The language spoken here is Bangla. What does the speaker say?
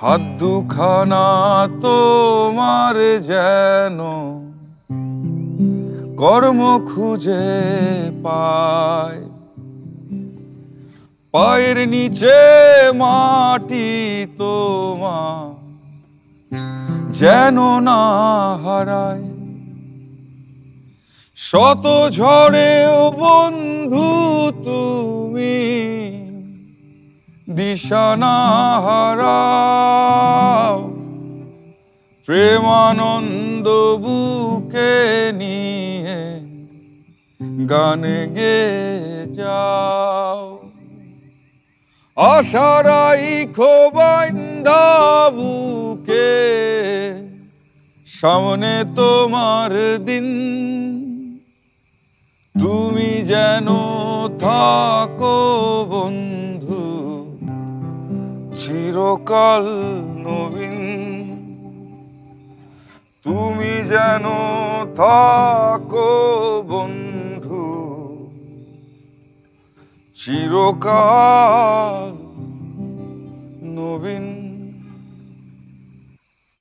হাত দুখানা তোমার যেন কর্ম খুঁজে পায়, পায়ের নিচে মাটি তোমার যেন না হারায়। শত ঝড়েও বন্ধু তুমি দিশা না হারাও, প্রেমানন্দ বুকে নিয়ে গানে গেয়ে যাও। আশারাই খোবাইন্ধা বুকে সামনে তোমার দিন, তুমি যেন থাকো বন্ধু চিরকাল নবীন। তুমি যেন থাকো বন্ধু চিরকাল নবীন।